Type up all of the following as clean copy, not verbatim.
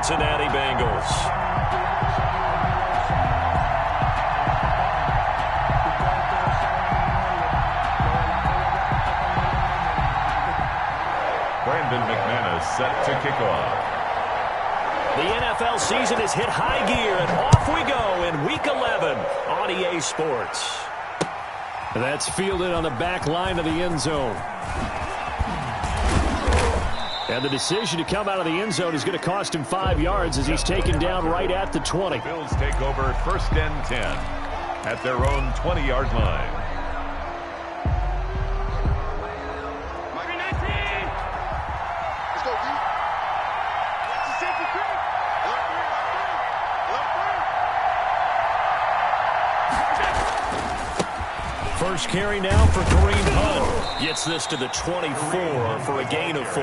Cincinnati Bengals. Brandon McManus set to kick off. The NFL season has hit high gear, and off we go in Week 11 on EA Sports. That's fielded on the back line of the end zone. And the decision to come out of the end zone is going to cost him 5 yards as he's taken down right at the 20. Bills take over 1st and 10 at their own 20-yard line. First carry now for Kareem Hunt. Gets this to the 24 for a gain of 4.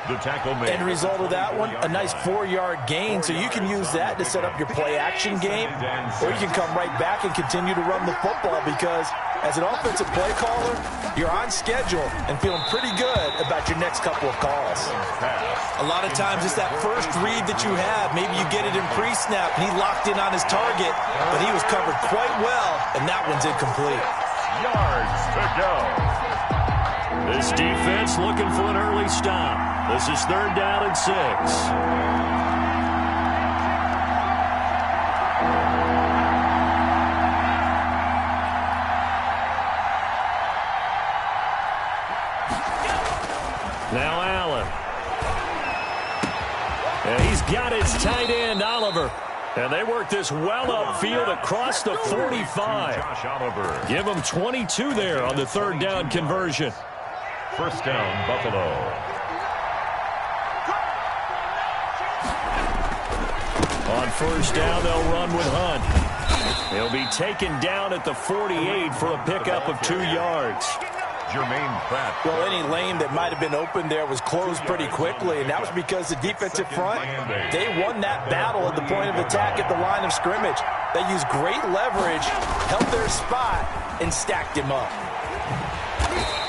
The tackle made. End result of that one, a nice 4-yard gain. So you can use that to set up your play-action game, or you can come right back and continue to run the football because as an offensive play caller, you're on schedule and feeling pretty good about your next couple of calls. A lot of times it's that first read that you have. Maybe you get it in pre-snap, and he locked in on his target, but he was covered quite well, and that one's incomplete. Yards to go. This defense looking for an early stop. This is 3rd down and 6. Now Allen. And he's got his tight end, Oliver. And they work this well upfield across the 45. Josh Oliver. Give them 22 there on the 3rd down conversion. 1st down, Buffalo. On 1st down, they'll run with Hunt. He'll be taken down at the 48 for a pickup of 2 yards. Jermaine Pratt. Well, any lane that might have been open there was closed pretty quickly, and that was because the defensive front, they won that battle at the point of attack at the line of scrimmage. They used great leverage, held their spot, and stacked him up.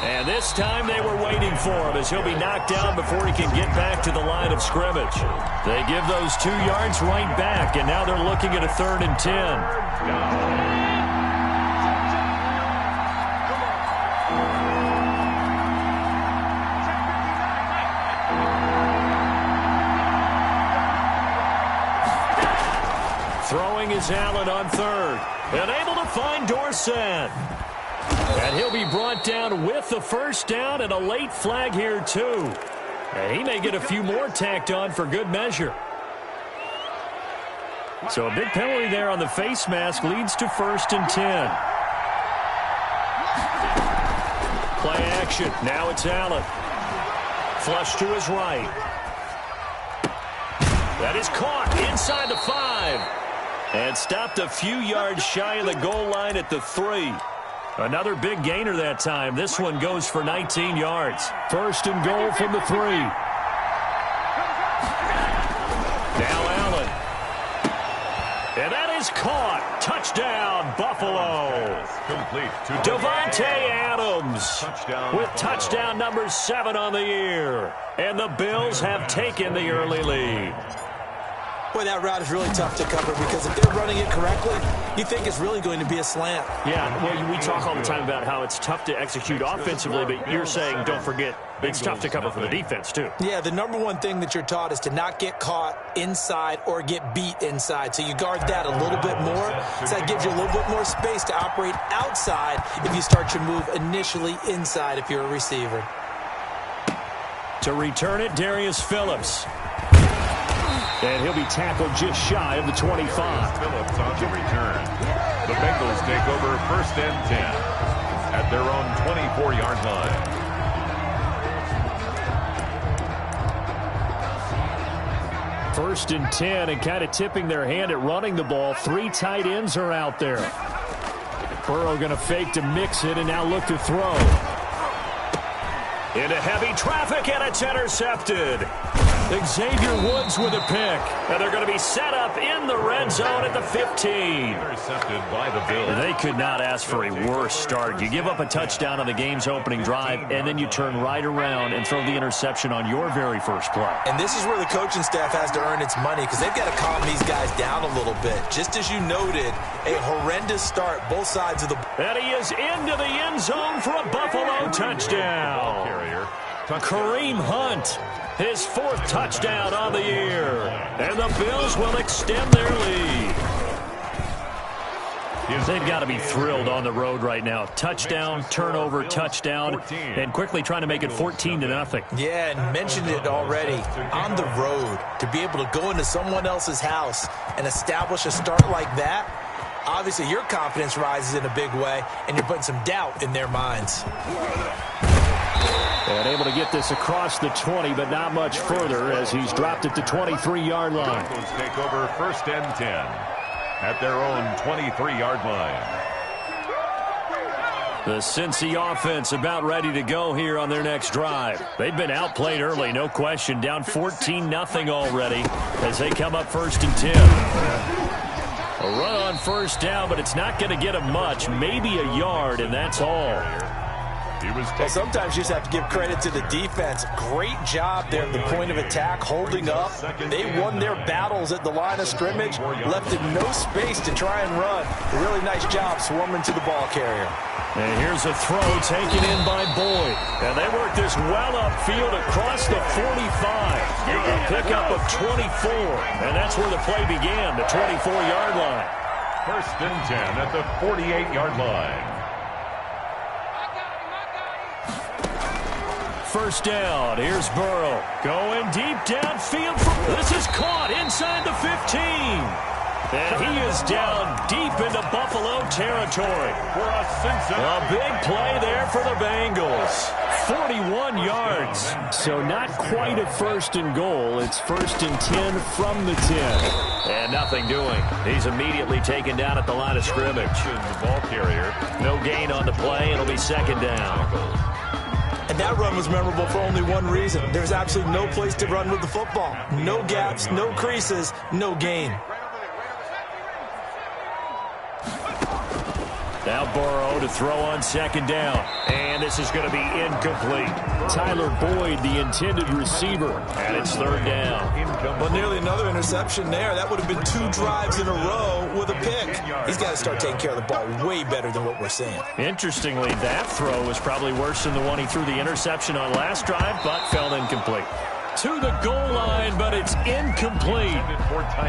And this time they were waiting for him as he'll be knocked down before he can get back to the line of scrimmage. They give those 2 yards right back, and now they're looking at a 3rd and 10. Throwing is Allen on 3rd. And able to find Dorsett. And he'll be brought down with the 1st down and a late flag here, too. And he may get a few more tacked on for good measure. So a big penalty there on the face mask leads to 1st and 10. Play action. Now it's Allen. Flush to his right. That is caught inside the 5. And stopped a few yards shy of the goal line at the 3. Another big gainer that time. This one goes for 19 yards. 1st and goal from the 3. Now Allen. And that is caught. Touchdown, Buffalo. Complete to Davante Adams with touchdown number 7 on the year. And the Bills have taken the early lead. Boy, that route is really tough to cover because if they're running it correctly, you think it's really going to be a slant. Yeah, well, we talk all the time about how it's tough to execute offensively, but you're saying, don't forget, it's tough to cover for the defense, too. Yeah, the number one thing that you're taught is to not get caught inside or get beat inside. So you guard that a little bit more. So that gives you a little bit more space to operate outside if you start your move initially inside if you're a receiver. To return it, Darius Phillips. And he'll be tackled just shy of the 25. Phillips on the return. The Bengals take over 1st and 10 at their own 24-yard line. 1st and 10, and kind of tipping their hand at running the ball. 3 tight ends are out there. Burrow going to fake to mix it and now look to throw. Into heavy traffic, and it's intercepted. Xavier Woods with a pick. And they're going to be set up in the red zone at the 15. Intercepted by the Bills. They could not ask for a worse start. You give up a touchdown on the game's opening drive, and then you turn right around and throw the interception on your very first play. And this is where the coaching staff has to earn its money because they've got to calm these guys down a little bit. Just as you noted, a horrendous start, both sides of the ball. And he is into the end zone for a Buffalo touchdown. Kareem Hunt, his 4th touchdown on the year. And the Bills will extend their lead. They've got to be thrilled on the road right now. Touchdown, turnover, touchdown, and quickly trying to make it 14-0. Yeah, and mentioned it already. On the road, to be able to go into someone else's house and establish a start like that, obviously your confidence rises in a big way, and you're putting some doubt in their minds. And able to get this across the 20, but not much further as he's dropped at the 23-yard line. Broncos take over 1st and 10 at their own 23-yard line. The Cincy offense about ready to go here on their next drive. They've been outplayed early, no question, down 14-0 already as they come up 1st and 10. A run on 1st down, but it's not going to get them much, maybe a yard, and that's all. Well, sometimes you just have to give credit to the defense. Great job there at the point of attack, holding up. They won their battles at the line of scrimmage, left them no space to try and run. A really nice job swarming to the ball carrier. And here's a throw taken in by Boyd. And they work this well upfield across the 45. A pickup of 24. And that's where the play began, the 24-yard line. 1st and 10 at the 48-yard line. 1st down. Here's Burrow going deep downfield. This is caught inside the 15. And he is down deep into Buffalo territory. A big play there for the Bengals. 41 yards. So not quite a 1st and goal. It's 1st and 10 from the 10. And nothing doing. He's immediately taken down at the line of scrimmage. The ball carrier. No gain on the play. It'll be 2nd down. And that run was memorable for only one reason. There's absolutely no place to run with the football. No gaps, no creases, no gain. Now Burrow to throw on 2nd down. And this is going to be incomplete. Tyler Boyd, the intended receiver. And it's 3rd down. Well, nearly another interception there. That would have been 2 drives in a row with a pick. He's got to start taking care of the ball way better than what we're seeing. Interestingly, that throw was probably worse than the one he threw the interception on last drive, but fell incomplete. To the goal line, but it's incomplete.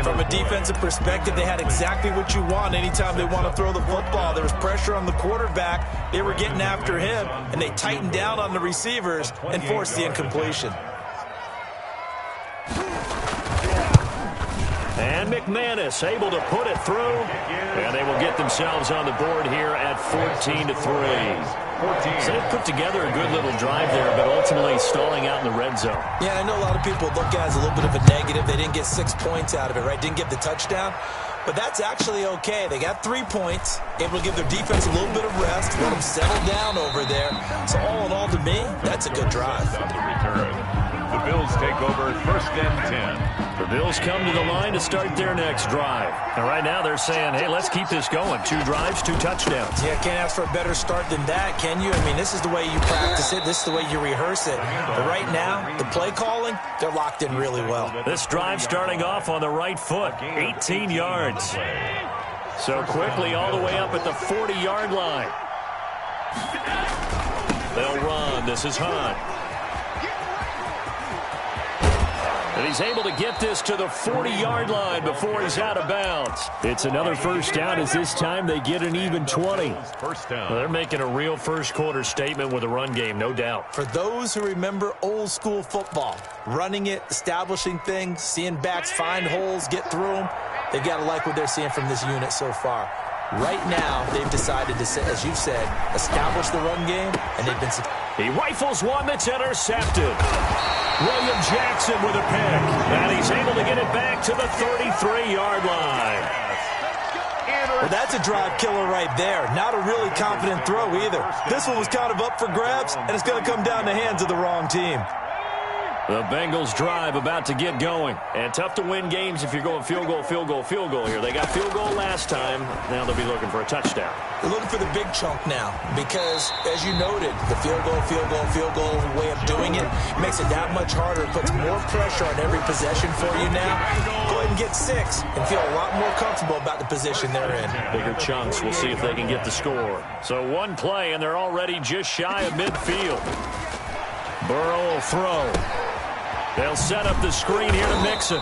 From a defensive perspective, they had exactly what you want anytime they want to throw the football. There was pressure on the quarterback. They were getting after him, and they tightened down on the receivers and forced the incompletion. And McManus able to put it through, and they will get themselves on the board here at 14-3. So they've put together a good little drive there, but ultimately stalling out in the red zone. Yeah, I know a lot of people look at it as a little bit of a negative. They didn't get 6 points out of it, right? Didn't get the touchdown. But that's actually okay. They got 3 points, able to give their defense a little bit of rest, let them settle down over there. So all in all, to me, that's a good drive. The Bills take over 1st and 10. The Bills come to the line to start their next drive. And right now they're saying, hey, let's keep this going. 2 drives, 2 touchdowns. Yeah, can't ask for a better start than that, can you? I mean, this is the way you practice it. This is the way you rehearse it. But right now, the play calling, they're locked in really well. This drive starting off on the right foot, 18 yards. So quickly all the way up at the 40-yard line. They'll run. This is Hunt. And he's able to get this to the 40-yard line before he's out of bounds. It's another 1st down as this time they get an even 20. 1st down. Well, they're making a real first-quarter statement with a run game, no doubt. For those who remember old-school football, running it, establishing things, seeing backs find holes, get through them, they've got to like what they're seeing from this unit so far. Right now, they've decided to, as you've said, establish the run game, and they've been successful. He rifles one that's intercepted. William Jackson with a pick. And he's able to get it back to the 33-yard line. Well, that's a drive killer right there. Not a really confident throw either. This one was kind of up for grabs, and it's going to come down the hands of the wrong team. The Bengals drive about to get going. And tough to win games if you're going field goal, field goal, field goal here. They got field goal last time. Now they'll be looking for a touchdown. They're looking for the big chunk now because, as you noted, the field goal way of doing it makes it that much harder. It puts more pressure on every possession for you now. Go ahead and get 6 and feel a lot more comfortable about the position they're in. Bigger chunks. We'll see if they can get the score. So one play, and they're already just shy of midfield. Burrow will throw. They'll set up the screen here to Mixon.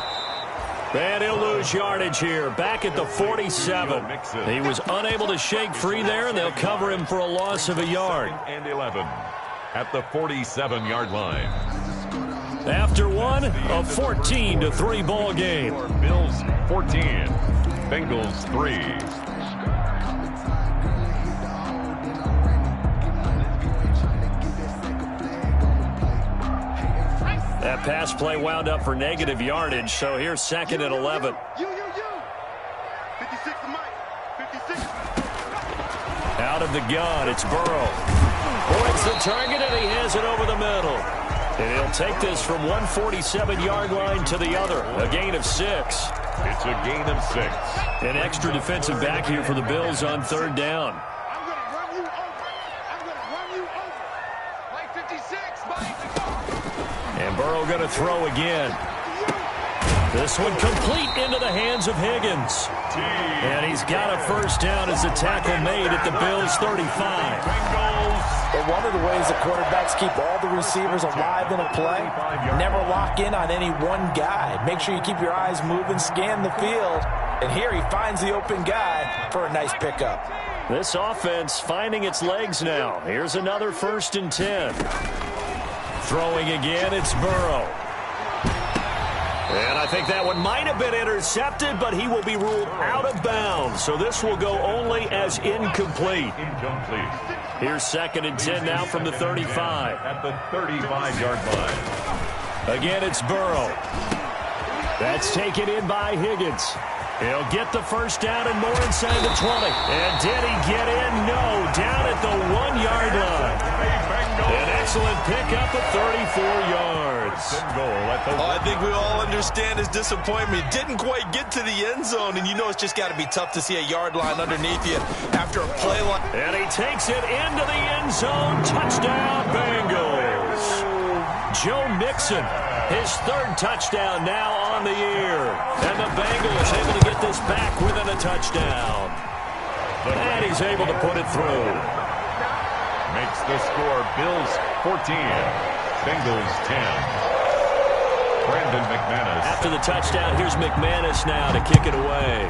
And he'll lose yardage here. Back at the 47. He was unable to shake free there, and they'll cover him for a loss of a yard. And 11 at the 47-yard line. After one, a 14-3 ball game. Bills 14, Bengals 3. That pass play wound up for negative yardage, so here's 2nd and 11. 56 to Mike. 56. Out of the gun, it's Burrow. Points the target, and he has it over the middle. And he'll take this from 147-yard line to the other, a gain of 6. It's a gain of 6. An extra defensive back here for the Bills on 3rd down. I'm going to run you over. I'm going to run you over. Mike 56, Mike. And Burrow going to throw again. This one complete into the hands of Higgins. And he's got a 1st down as the tackle made at the Bills' 35. But one of the ways the quarterbacks keep all the receivers alive in a play, never lock in on any one guy. Make sure you keep your eyes moving, scan the field. And here he finds the open guy for a nice pickup. This offense finding its legs now. Here's another 1st and 10. Throwing again, it's Burrow. And I think that one might have been intercepted, but he will be ruled out of bounds. So this will go only as incomplete. Here's 2nd and 10 now from the 35. At the 35-yard line. Again, it's Burrow. That's taken in by Higgins. He'll get the 1st down and more inside the 20. And did he get in? No. Down at the 1-yard line. An excellent pickup of 34 yards. I think we all understand his disappointment. He didn't quite get to the end zone, and you know it's just got to be tough to see a yard line underneath you after a play like. And he takes it into the end zone. Touchdown, Bengals. Joe Mixon, his 3rd touchdown now on the year. And the Bengals able to get this back within a touchdown. And he's able to put it through. Makes the score Bills 14, Bengals 10. Brandon McManus. After the touchdown, here's McManus now to kick it away.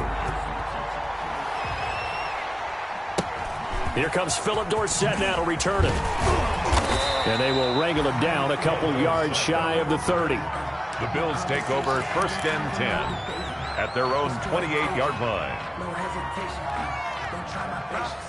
Here comes Philip Dorsett now to return it. And they will wrangle him down a couple yards shy of the 30. The Bills take over 1st and 10 at their own 28-yard line. No hesitation. Don't try my patience.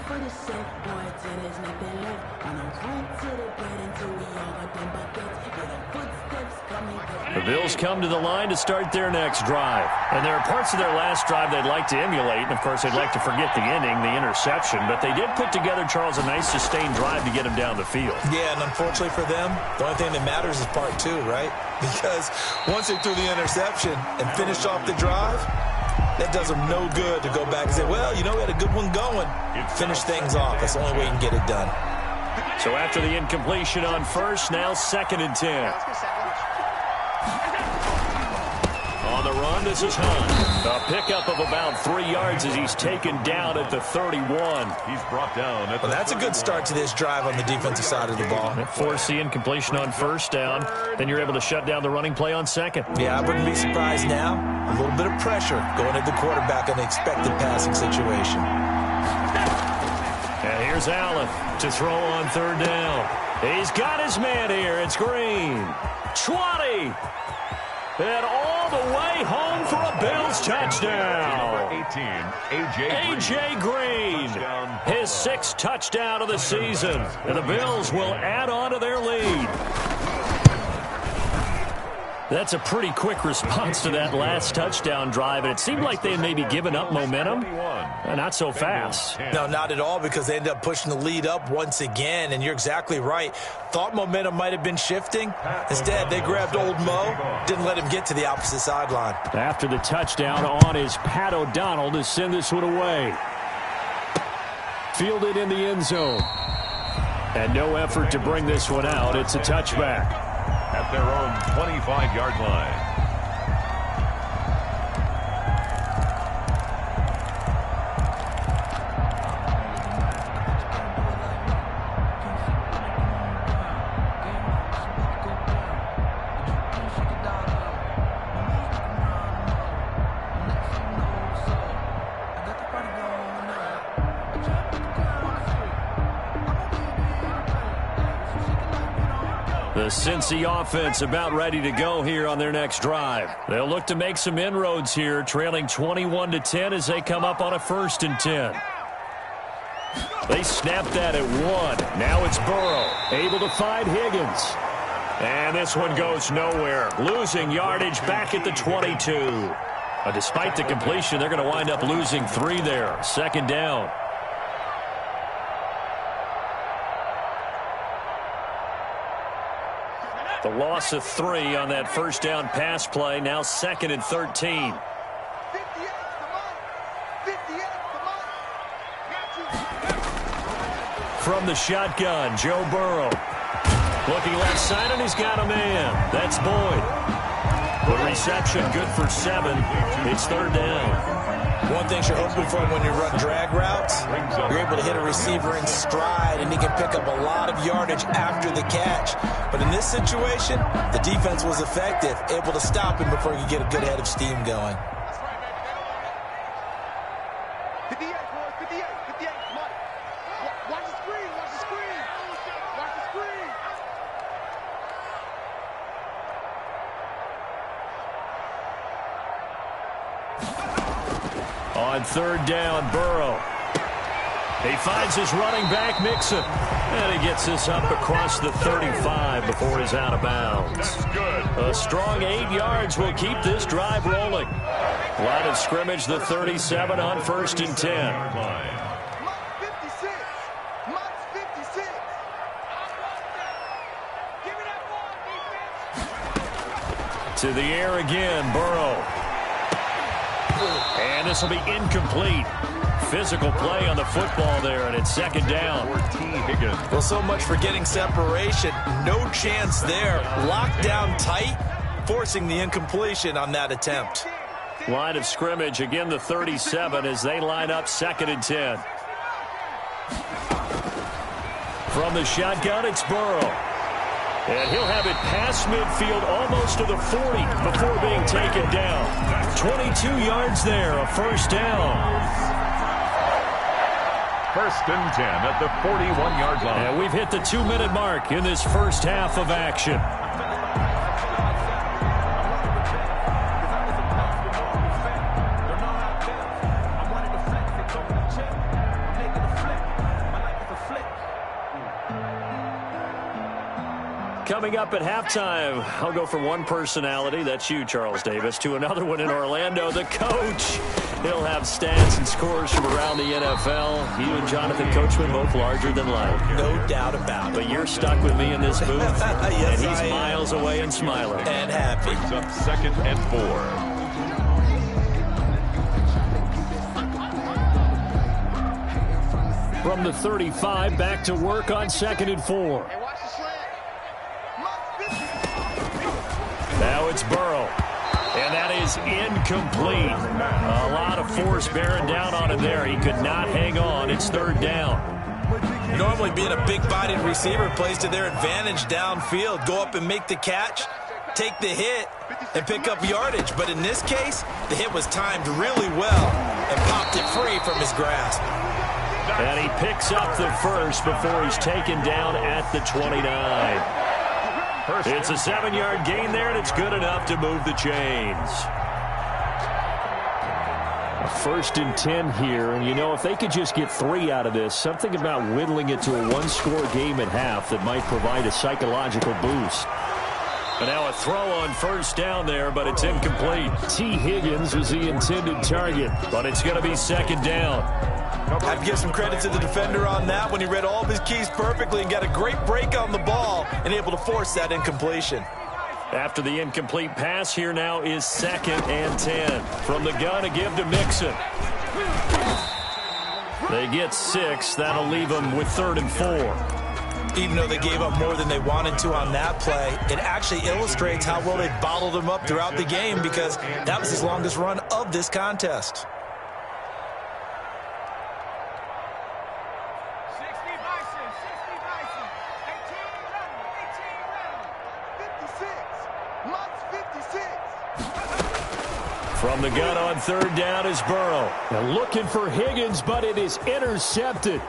For the sake, boy, till there's nothing left. On a road to the bread until we all got them buckets. Hear the footsteps coming. The Bills come to the line to start their next drive. And there are parts of their last drive they'd like to emulate. And, of course, they'd like to forget the ending, the interception. But they did put together, Charles, a nice sustained drive to get him down the field. Yeah, and unfortunately for them, the only thing that matters is part 2, right? Because once they threw the interception and finished off the drive, that does them no good to go back and say, well, you know, we had a good one going. Finish things off. That's the only way you can get it done. So after the incompletion on 1st, now 2nd and 10. On the run, this is Hunt. A pickup of about 3 yards as he's taken down at the 31. He's brought down at the Well, that's a good start to this drive on the defensive side of the ball. Force the incompletion on 1st down. Then you're able to shut down the running play on 2nd. Yeah, I wouldn't be surprised now. A little bit of pressure going at the quarterback in the expected passing situation. And here's Allen to throw on 3rd down. He's got his man here. It's Green. 20. And all the way home for a Bills touchdown. 18, A.J. Green, his 6th touchdown of the season. And the Bills will add on to their lead. That's a pretty quick response to that last touchdown drive, and it seemed like they may be giving up momentum. Not so fast. No, not at all, because they ended up pushing the lead up once again, and you're exactly right. Thought momentum might have been shifting. Instead, they grabbed old Mo, didn't let him get to the opposite sideline. After the touchdown on is Pat O'Donnell to send this one away. Fielded in the end zone. And no effort to bring this one out. It's a touchback. At their own 25-yard line. The Cincy offense about ready to go here on their next drive. They'll look to make some inroads here, trailing 21-10 as they come up on a 1st and 10. They snap that at 1. Now it's Burrow, able to find Higgins. And this one goes nowhere, losing yardage back at the 22. Despite the completion, they're going to wind up losing 3 there. 2nd down. The loss of 3 on that 1st down pass play. Now 2nd and 13. From the shotgun, Joe Burrow. Looking left side, and he's got a man. That's Boyd. The reception good for 7. It's 3rd down. One thing you're hoping for when you run drag routes, you're able to hit a receiver in stride, and he can pick up a lot of yardage after the catch. But in this situation, the defense was effective, able to stop him before he could get a good head of steam going. 58, boys, 58, 58, come on. Watch the screen, watch the screen. Watch the screen. On 3rd down, Burrow. He finds his running back, Mixon. And he gets this up across the 35 before he's out of bounds. That's good. A strong 8 yards will keep this drive rolling. Line of scrimmage, the 37 on 1st and 10. Mark 56. Mark 56. Give me that ball, defense. To the air again, Burrow. And this will be incomplete. Physical play on the football there, and it's 2nd down. Higgins. Well, so much for getting separation. No chance there. Locked down tight, forcing the incompletion on that attempt. Line of scrimmage, again the 37 as they line up 2nd and 10. From the shotgun, it's Burrow. And he'll have it past midfield almost to the 40 before being taken down. 22 yards there, a 1st down. 1st and 10 at the 41-yard line. And we've hit the 2-minute mark in this first half of action. Coming up at halftime, I'll go from one personality, that's you, Charles Davis, to another one in Orlando, the coach. He'll have stats and scores from around the NFL. You and Jonathan Coachman, both larger than life. No doubt about it. But you're stuck with me in this booth, Yes, and he's I am. miles away and smiling. And happy. Brings up 2nd and 4. From the 35, back to work on 2nd and 4. Hey, watch the slant. Mark 50. Now it's Burrow. And that is incomplete. A lot of force bearing down on him there. He could not hang on. It's 3rd down. Normally being a big-bodied receiver plays to their advantage downfield. Go up and make the catch, take the hit, and pick up yardage. But in this case, the hit was timed really well and popped it free from his grasp. And he picks up the 1st before he's taken down at the 29. It's a 7-yard gain there, and it's good enough to move the chains. A 1st and 10 here, and you know, if they could just get 3 out of this, something about whittling it to a 1-score game at half that might provide a psychological boost. And now a throw on first down there, but it's incomplete. T. Higgins was the intended target, but it's going to be second down. I have to give some credit to the defender on that when he read all of his keys perfectly and got a great break on the ball and able to force that incompletion. After the incomplete pass, here now is 2nd and 10. From the gun, a give to Mixon. They get 6. That'll leave them with 3rd and 4. Even though they gave up more than they wanted to on that play, it actually illustrates how well they bottled them up throughout the game because that was his longest run of this contest. From the gun on 3rd down is Burrow. Now looking for Higgins, but it is intercepted.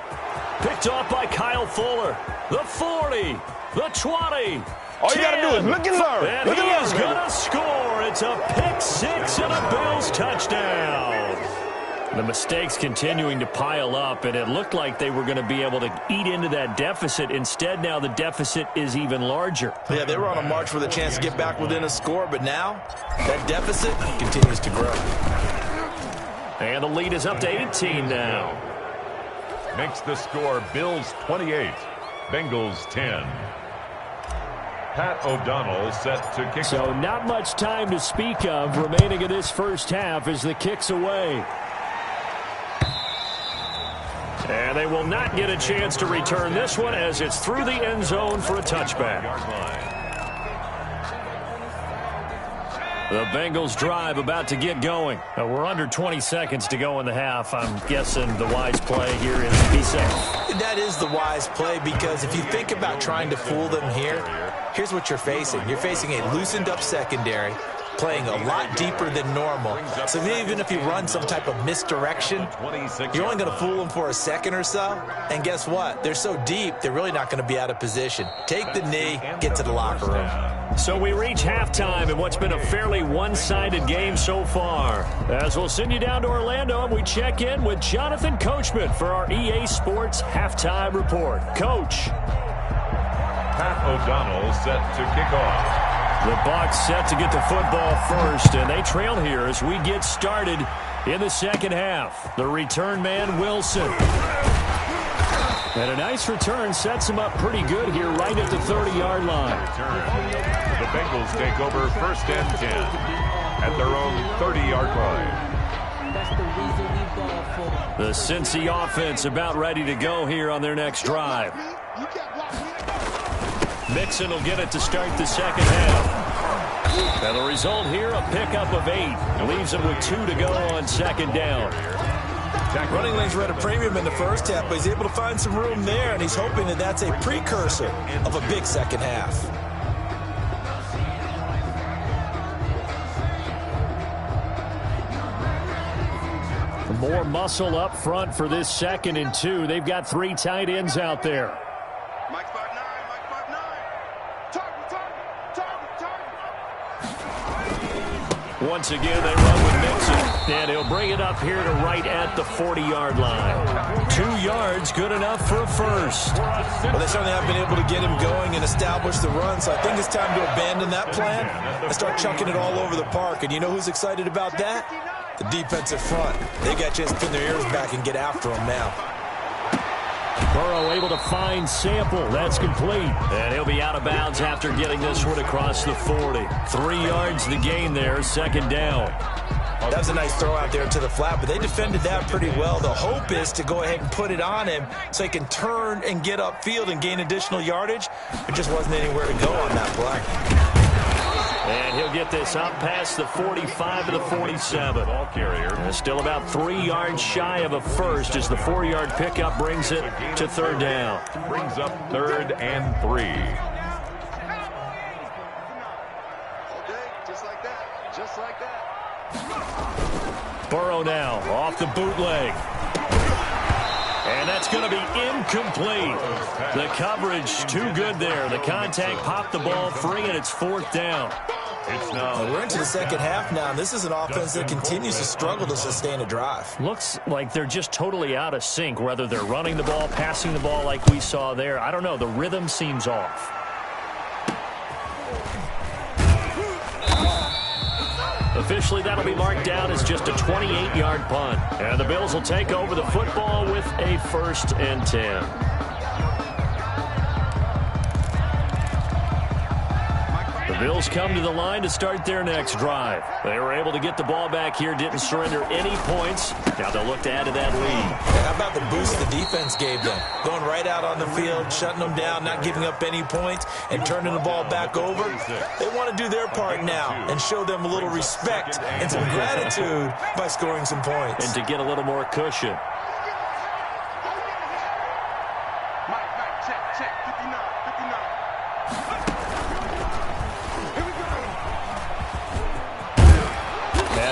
Picked off by Kyle Fuller. The 40, the 20. All you got to do is look and learn. And look he and is learn, going to score. It's a pick 6 and a Bills touchdown. The mistakes continuing to pile up, and it looked like they were going to be able to eat into that deficit. Instead, now the deficit is even larger. Yeah, they were on a march with a chance to get back within a score, but now that deficit continues to grow. And the lead is up to 18 now. Makes the score Bills 28, Bengals 10. Pat O'Donnell set to kick. So not much time to speak of remaining in this first half as the kick's away. And they will not get a chance to return this one as it's through the end zone for a touchback. The Bengals drive about to get going. We're under 20 seconds to go in the half. I'm guessing the wise play here is be safe. That is the wise play because if you think about trying to fool them here, here's what you're facing. You're facing a loosened up secondary, playing a lot deeper than normal. So even if you run some type of misdirection, you're only going to fool them for a second or so. And guess what? They're so deep, they're really not going to be out of position. Take the knee, get to the locker room. So we reach halftime in what's been a fairly one-sided game so far. As we'll send you down to Orlando and we check in with Jonathan Coachman for our EA Sports Halftime Report. Coach. Pat O'Donnell set to kick off. The Bucs set to get the football first, and they trail here as we get started in the second half. The return man, Wilson. And a nice return sets him up pretty good here right at the 30-yard line. The Bengals take over 1st and 10 at their own 30-yard line. The Cincy offense about ready to go here on their next drive. Mixon will get it to start the second half. And the result here, a pickup of 8. Leaves him with 2 to go on 2nd down. Running lanes were at a premium in the first half, but he's able to find some room there, and he's hoping that that's a precursor of a big second half. More muscle up front for this 2nd and 2. They've got 3 tight ends out there. Mike 5'9", Mike 5'9". Target. Once again, they run with Mixon. And he'll bring it up here to right at the 40-yard line. 2 yards, good enough for a first. Well, they certainly have been able to get him going and establish the run, so I think it's time to abandon that plan and start chucking it all over the park. And you know who's excited about that? The defensive front. They got a chance to pin their ears back and get after him now. Burrow able to find Sample. That's complete. And he'll be out of bounds after getting this one across the 40. 3 yards the gain there, 2nd down. That was a nice throw out there to the flat, but they defended that pretty well. The hope is to go ahead and put it on him so he can turn and get upfield and gain additional yardage. There just wasn't anywhere to go on that play. And he'll get this up past the 45 to the 47. Ball carrier. And still about 3 yards shy of a first as the 4-yard pickup brings it to 3rd down. Brings up 3rd and 3. Okay, just like that. Just like that. Burrow now off the bootleg. And that's going to be incomplete. The coverage too good there. The contact popped the ball free, and it's 4th down. It's now. We're into the second half now, and this is an offense that continues to struggle to sustain a drive. Looks like they're just totally out of sync, whether they're running the ball, passing the ball like we saw there. I don't know. The rhythm seems off. Officially, that'll be marked down as just a 28-yard punt. And the Bills will take over the football with a 1st and 10. The Bills come to the line to start their next drive. They were able to get the ball back here, didn't surrender any points. Now they'll look to add to that lead. How about the boost the defense gave them? Going right out on the field, shutting them down, not giving up any points, and turning the ball back over. They want to do their part now and show them a little respect and some gratitude by scoring some points. And to get a little more cushion.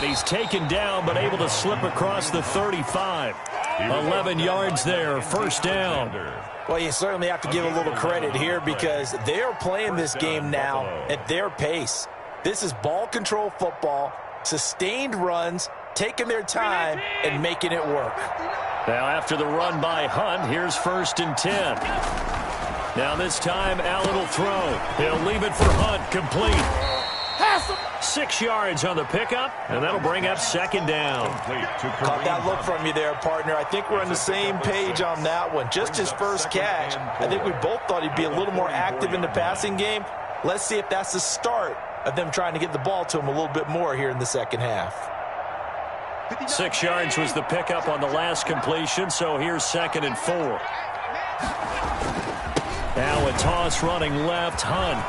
He's taken down, but able to slip across the 35. 11 yards there, 1st down. Well, you certainly have to give a little credit here because they are playing this game now at their pace. This is ball control football, sustained runs, taking their time, and making it work. Now after the run by Hunt, here's 1st and 10. Now this time, Allen will throw. He'll leave it for Hunt, complete. 6 yards on the pickup, and that'll bring up 2nd down. Caught that look from you there, partner. I think we're on the same page on that one. Just his first catch. I think we both thought he'd be a little more active in the passing game. Let's see if that's the start of them trying to get the ball to him a little bit more here in the second half. 6 yards was the pickup on the last completion, so here's 2nd and 4. Now a toss running left, Hunt.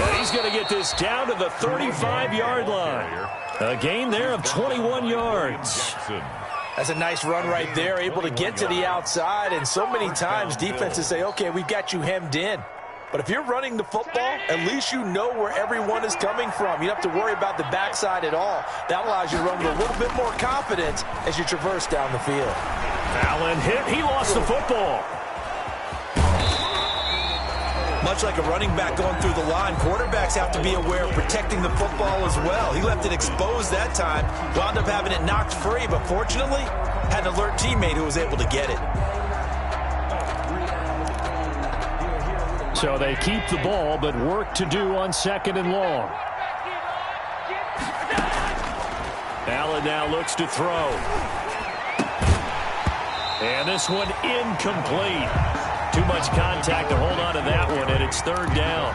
And he's going to get this down to the 35-yard line. A gain there of 21 yards. That's a nice run right there, able to get to the outside. And so many times defenses say, okay, we've got you hemmed in. But if you're running the football, at least you know where everyone is coming from. You don't have to worry about the backside at all. That allows you to run with a little bit more confidence as you traverse down the field. Allen hit. He lost the football. Much like a running back going through the line, quarterbacks have to be aware of protecting the football as well. He left it exposed that time, wound up having it knocked free, but fortunately, had an alert teammate who was able to get it. So they keep the ball, but work to do on 2nd and long. Allen now looks to throw. And this one incomplete. Too much contact to hold on to that one, and it's 3rd down.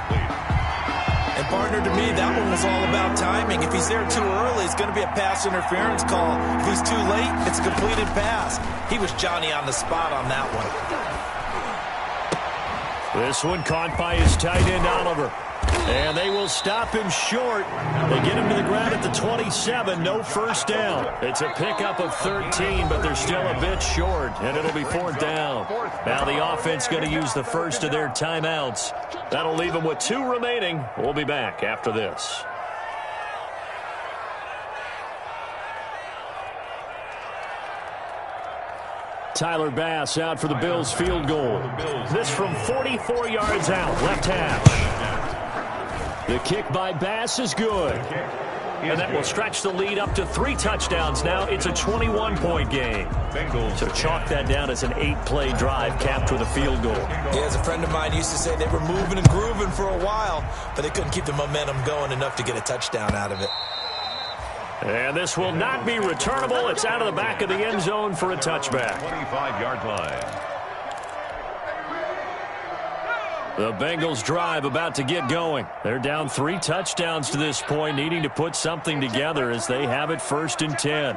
And partner, to me, that one was all about timing. If he's there too early, it's going to be a pass interference call. If he's too late, it's a completed pass. He was Johnny on the spot on that one. This one caught by his tight end, Oliver. And they will stop him short. They get him to the ground at the 27. No 1st down. It's a pickup of 13, but they're still a bit short, and it'll be 4th down. Now the offense going to use the first of their timeouts. That'll leave them with 2 remaining. We'll be back after this. Tyler Bass out for the Bills field goal. This from 44 yards out, left hash. The kick by Bass is good. And that will stretch the lead up to 3 touchdowns now. It's a 21-point game. So chalk that down as an 8-play drive capped with a field goal. Yeah, as a friend of mine used to say, they were moving and grooving for a while, but they couldn't keep the momentum going enough to get a touchdown out of it. And this will not be returnable. It's out of the back of the end zone for a touchback. 25-yard line. The Bengals drive about to get going. They're down 3 touchdowns to this point, needing to put something together as they have it 1st and 10.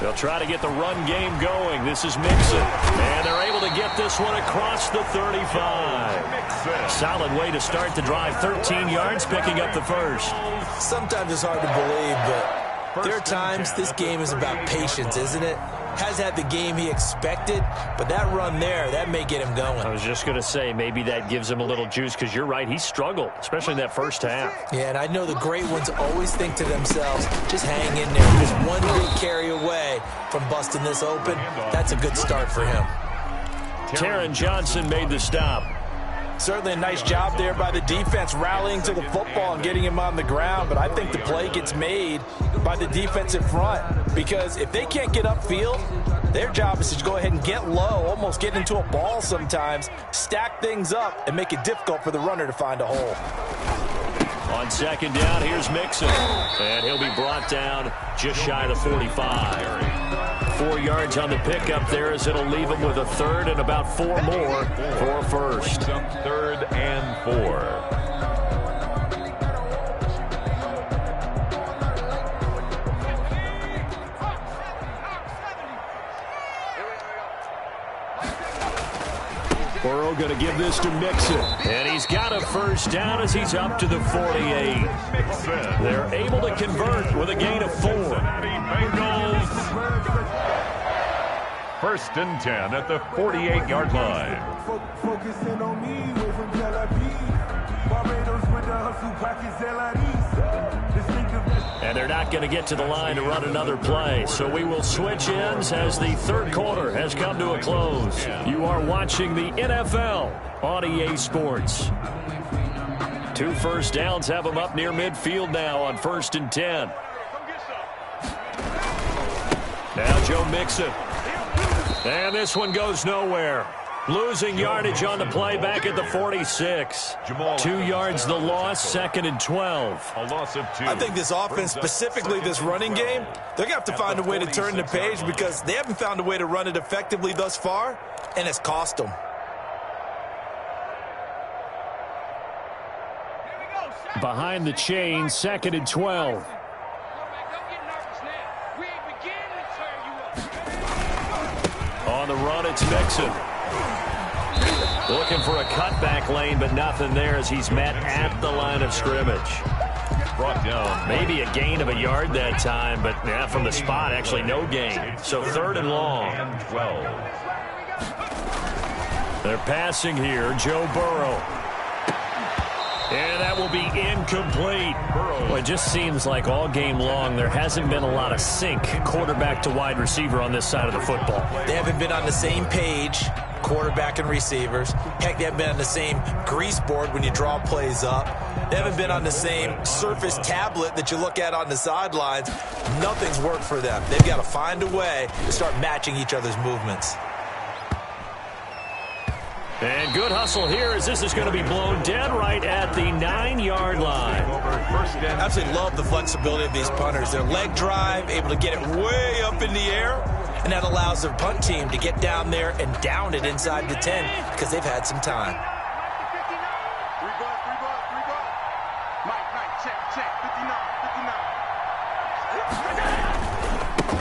They'll try to get the run game going. This is Mixon. And they're able to get this one across the 35. Solid way to start the drive. 13 yards, picking up the first. Sometimes it's hard to believe, but there are times this game is about patience, isn't it? Has had the game he expected, but that run there, that may get him going. I was just going to say, maybe that gives him a little juice, because you're right, he struggled, especially in that first half. Yeah, and I know the great ones always think to themselves, just hang in there. Just one big carry away from busting this open. That's a good start for him. Taron Johnson made the stop. Certainly a nice job there by the defense rallying to the football and getting him on the ground, but I think the play gets made by the defensive front because if they can't get upfield, their job is to go ahead and get low, almost get into a ball sometimes, stack things up, and make it difficult for the runner to find a hole. On second down, here's Mixon, and he'll be brought down just shy of the 45. 4 yards on the pickup there as it'll leave him with a third and about 4 more for a first. 3rd and 4. Burrow going to give this to Mixon. And he's got a first down as he's up to the 48. They're able to convert with a gain of 4. Bengals. 1st and 10 at the 48-yard line. Focusing on me, away from Tel Aviv. Barbados with the hustle pockets, and they're not going to get to the line to run another play. So we will switch ends as the third quarter has come to a close. You are watching the NFL on EA Sports. 2 first downs have them up near midfield now on 1st and 10. Now Joe Mixon. And this one goes nowhere. Losing yardage on the play back at the 46. 2 yards the loss, 2nd and 12. A loss of 2. I think this offense, specifically this running game, they're going to have to find a way to turn the page because they haven't found a way to run it effectively thus far, and it's cost them. Behind the chain, 2nd and 12. On the run, it's Mixon. Looking for a cutback lane, but nothing there as he's met at the line of scrimmage. Brought down. Maybe a gain of a yard that time, but from the spot, actually no gain. So 3rd and long. And 12. They're passing here, Joe Burrow. And that will be incomplete. Well, it just seems like all game long there hasn't been a lot of sync quarterback to wide receiver on this side of the football. They haven't been on the same page, quarterback and receivers. Heck, they haven't been on the same grease board when you draw plays up. They haven't been on the same surface tablet that you look at on the sidelines. Nothing's worked for them. They've got to find a way to start matching each other's movements. And good hustle here as this is going to be blown dead right at the 9-yard line. Absolutely love the flexibility of these punters. Their leg drive, able to get it way up in the air, and that allows their punt team to get down there and down it inside the 10 because they've had some time.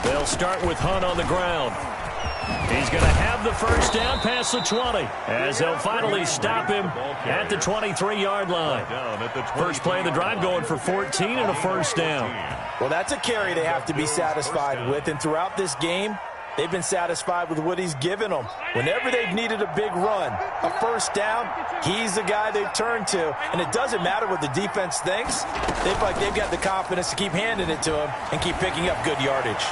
They'll start with Hunt on the ground. He's going to have the first down past the 20 as they'll finally stop him at the 23-yard line. First play of the drive going for 14 and a first down. Well, that's a carry they have to be satisfied with, and throughout this game, they've been satisfied with what he's given them. Whenever they've needed a big run, a first down, he's the guy they've turned to, and it doesn't matter what the defense thinks. They've got the confidence to keep handing it to him and keep picking up good yardage.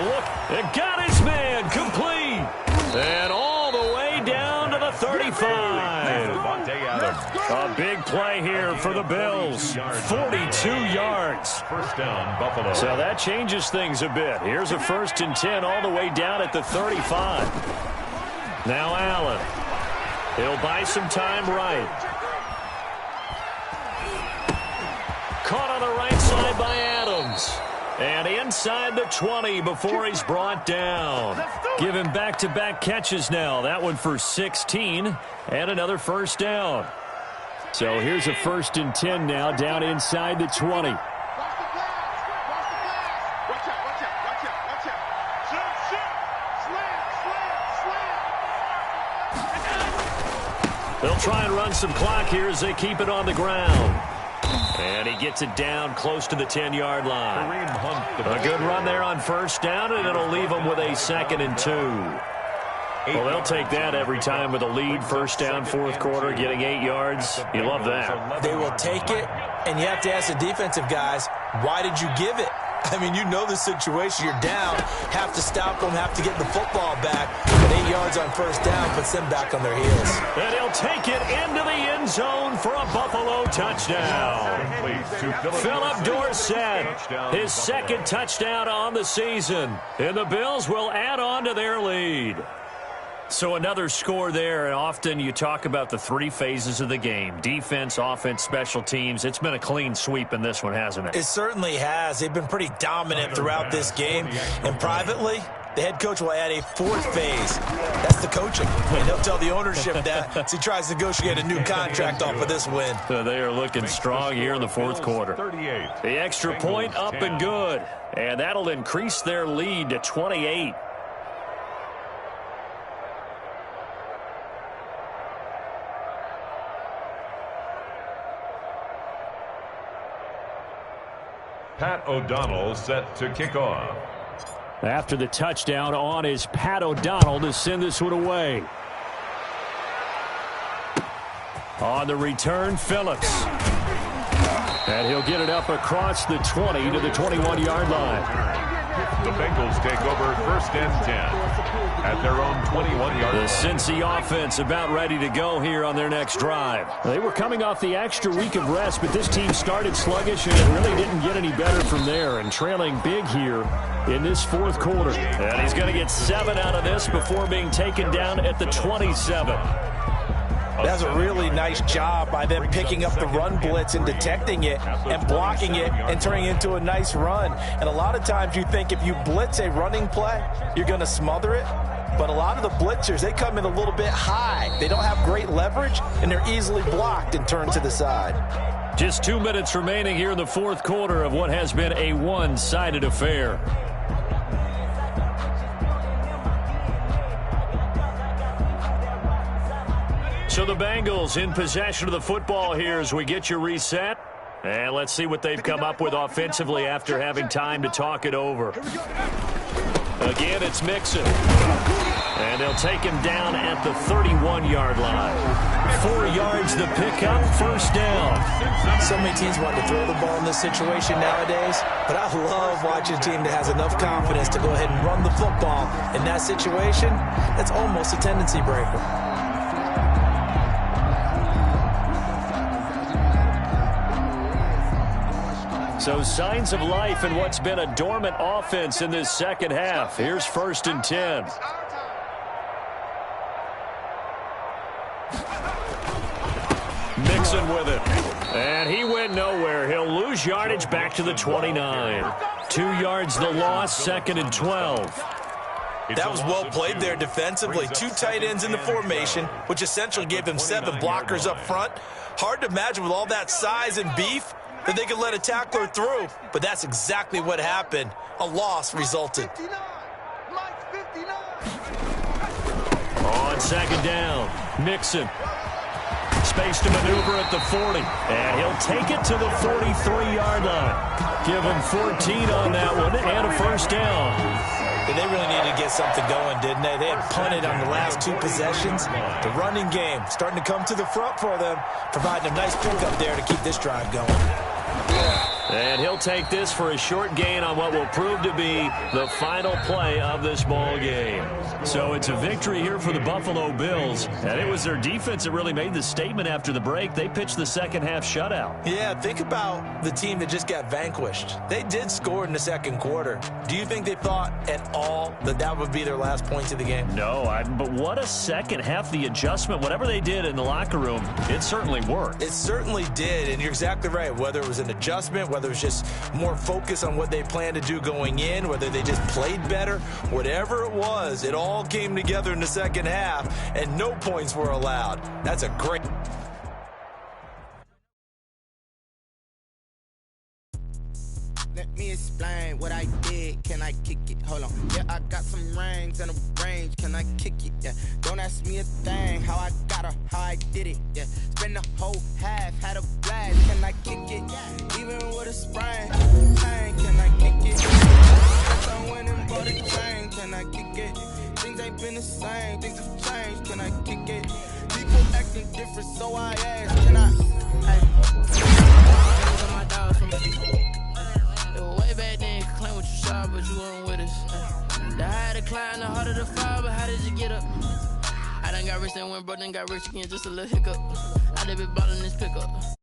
Look, it got his man complete. And all the way down to the 35. A big play here for the Bills. 42 yards. First down, Buffalo. So that changes things a bit. Here's a 1st and 10 all the way down at the 35. Now Allen. He'll buy some time right. Caught on the right side by Adams. And inside the 20 before he's brought down. Give him back-to-back catches now. That one for 16 and another first down. So here's a 1st and 10 now down inside the 20. They'll try and run some clock here as they keep it on the ground. And he gets it down close to the 10-yard line. A good run there on first down, and it'll leave them with a 2nd and 2. Well, they'll take that every time with a lead. First down, 4th quarter, getting 8 yards. You love that. They will take it, and you have to ask the defensive guys, why did you give it? I mean, you know the situation. You're down. Have to stop them, have to get the football back. But 8 yards on first down puts them back on their heels. And he'll take it into the end zone for a Buffalo touchdown. Philip Dorsett, his second touchdown on the season. And the Bills will add on to their lead. So another score there, and often you talk about the 3 phases of the game. Defense, offense, special teams. It's been a clean sweep in this one, hasn't it? It certainly has. They've been pretty dominant throughout this game. And privately, the head coach will add a 4th phase. That's the coaching. And he'll tell the ownership that as he tries to negotiate a new contract off of this win. So they are looking strong here in the 4th quarter. The extra point up and good. And that'll increase their lead to 28. Pat O'Donnell set to kick off. After the touchdown on is Pat O'Donnell to send this one away. On the return, Phillips. And he'll get it up across the 20 to the 21-yard line. The Bengals take over 1st and 10 at their own 21-yard line. The Cincy offense about ready to go here on their next drive. They were coming off the extra week of rest, but this team started sluggish, and it really didn't get any better from there, and trailing big here in this 4th quarter. And he's going to get 7 out of this before being taken down at the 27. That's a really nice job by them picking up the run blitz and detecting it and blocking it and turning it into a nice run. And a lot of times you think if you blitz a running play, you're going to smother it. But a lot of the blitzers, they come in a little bit high. They don't have great leverage, and they're easily blocked and turned to the side. Just 2 minutes remaining here in the 4th quarter of what has been a one-sided affair. So the Bengals in possession of the football here as we get you reset. And let's see what they've come up with offensively after having time to talk it over. Again, it's Mixon. And they'll take him down at the 31-yard line. 4 yards the pickup, first down. So many teams want to throw the ball in this situation nowadays, but I love watching a team that has enough confidence to go ahead and run the football. In that situation, that's almost a tendency breaker. So signs of life in what's been a dormant offense in this second half. Here's 1st and 10. Mixon with it. And he went nowhere. He'll lose yardage back to the 29. 2 yards the loss, 2nd and 12. That was well played there defensively. 2 tight ends in the formation, which essentially gave them 7 blockers up front. Hard to imagine with all that size and beef that they could let a tackler through, but that's exactly what happened. A loss resulted. On 2nd down, Mixon. Space to maneuver at the 40, and he'll take it to the 43-yard line. Give him 14 on that one, and a first down. They really needed to get something going, didn't they? They had punted on the last 2 possessions. The running game starting to come to the front for them, providing a nice pickup there to keep this drive going. And he'll take this for a short gain on what will prove to be the final play of this ball game. So it's a victory here for the Buffalo Bills. And it was their defense that really made the statement after the break. They pitched the second half shutout. Yeah, think about the team that just got vanquished. They did score in the 2nd quarter. Do you think they thought at all that that would be their last points of the game? No, but what a second half. The adjustment, whatever they did in the locker room, it certainly worked. It certainly did, and you're exactly right. Whether it was an adjustment, whether it was just more focus on what they planned to do going in, whether they just played better, whatever it was, it all came together in the second half, and no points were allowed. That's a great... Let me explain what I did. Can I kick it? Hold on. Yeah, I got some rings and a range. Can I kick it? Yeah. Don't ask me a thing. How I got her, how I did it. Yeah. Spend the whole half, had a blast. Can I kick it? Even with a sprain. Hey, can I kick it? Since I went and bought a chain. Can I kick it? Things ain't been the same. Things have changed. Can I kick it? People acting different, so I asked. Can I? Hey. My dogs from way back then. but you weren't with us. The higher the climb, the harder the fall, but how did you get up? I done got rich and went broke, then got rich again, just a little hiccup. I done been ballin' this pickup.